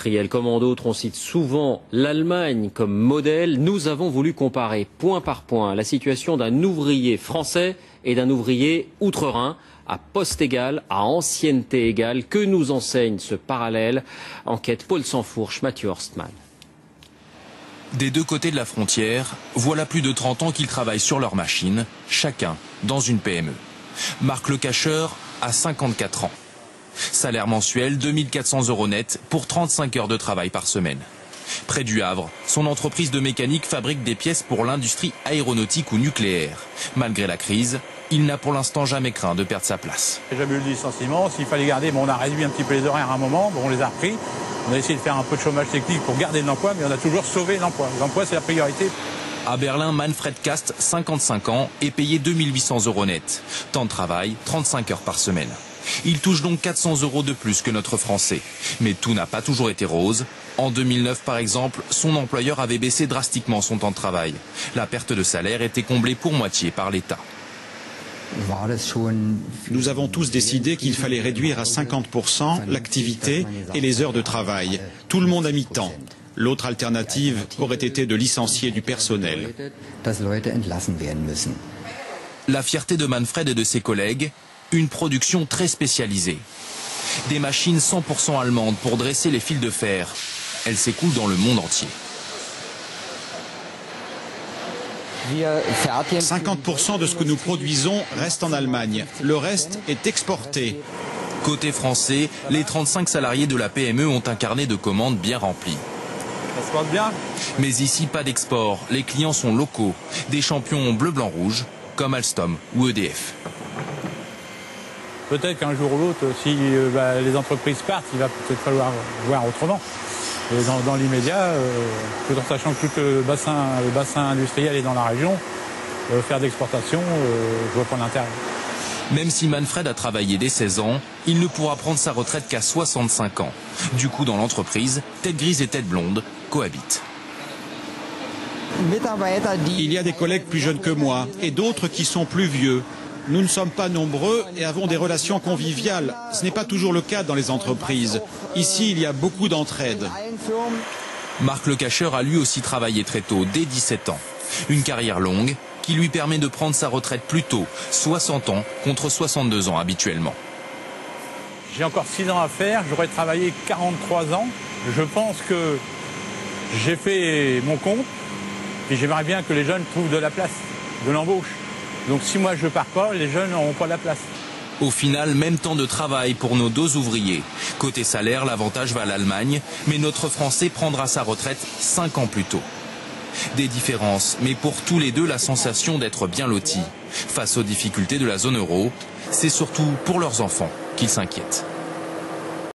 industriels. Comme en d'autres, on cite souvent l'Allemagne comme modèle. Nous avons voulu comparer point par point la situation d'un ouvrier français et d'un ouvrier outre-Rhin, à poste égal, à ancienneté égale. Que nous enseigne ce parallèle? Enquête Paul Sansfourche, Mathieu Horstmann. Des deux côtés de la frontière, voilà plus de 30 ans qu'ils travaillent sur leur machine, chacun dans une PME. Marc Lecacheur a 54 ans. Salaire mensuel 2400 € net pour 35 heures de travail par semaine. Près du Havre, son entreprise de mécanique fabrique des pièces pour l'industrie aéronautique ou nucléaire. Malgré la crise, il n'a pour l'instant jamais craint de perdre sa place. J'ai jamais eu le licenciement. S'il fallait garder, on a réduit un petit peu les horaires à un moment, on les a repris. On a essayé de faire un peu de chômage technique pour garder l'emploi, mais on a toujours sauvé l'emploi. L'emploi, c'est la priorité. À Berlin, Manfred Kast, 55 ans, est payé 2800 € net. Temps de travail, 35 heures par semaine. Il touche donc 400 € de plus que notre Français. Mais tout n'a pas toujours été rose. En 2009, par exemple, son employeur avait baissé drastiquement son temps de travail. La perte de salaire était comblée pour moitié par l'État. Nous avons tous décidé qu'il fallait réduire à 50% l'activité et les heures de travail. Tout le monde à mi-temps. L'autre alternative aurait été de licencier du personnel. La fierté de Manfred et de ses collègues, une production très spécialisée. Des machines 100% allemandes pour dresser les fils de fer. Elles s'écoulent dans le monde entier. 50% de ce que nous produisons reste en Allemagne. Le reste est exporté. Côté français, les 35 salariés de la PME ont un carnet de commandes bien rempli. Ça se porte bien. Mais ici, pas d'export. Les clients sont locaux. Des champions bleu, blanc, rouge, comme Alstom ou EDF. Peut-être qu'un jour ou l'autre, si les entreprises partent, il va peut-être falloir voir autrement. Et dans l'immédiat, tout en sachant que tout le bassin industriel est dans la région, faire d'exportation, je vois pas l'intérêt. Même si Manfred a travaillé dès 16 ans, il ne pourra prendre sa retraite qu'à 65 ans. Du coup, dans l'entreprise, tête grise et tête blonde cohabitent. Il y a des collègues plus jeunes que moi et d'autres qui sont plus vieux. Nous ne sommes pas nombreux et avons des relations conviviales. Ce n'est pas toujours le cas dans les entreprises. Ici, il y a beaucoup d'entraide. Marc Lecacheur a lui aussi travaillé très tôt, dès 17 ans. Une carrière longue qui lui permet de prendre sa retraite plus tôt, 60 ans contre 62 ans habituellement. J'ai encore 6 ans à faire, j'aurais travaillé 43 ans. Je pense que j'ai fait mon compte et j'aimerais bien que les jeunes trouvent de la place, de l'embauche. Donc si moi je pars pas, les jeunes n'auront pas la place. Au final, même temps de travail pour nos deux ouvriers. Côté salaire, l'avantage va à l'Allemagne, mais notre Français prendra sa retraite 5 ans plus tôt. Des différences, mais pour tous les deux la sensation d'être bien lotis. Face aux difficultés de la zone euro, c'est surtout pour leurs enfants qu'ils s'inquiètent.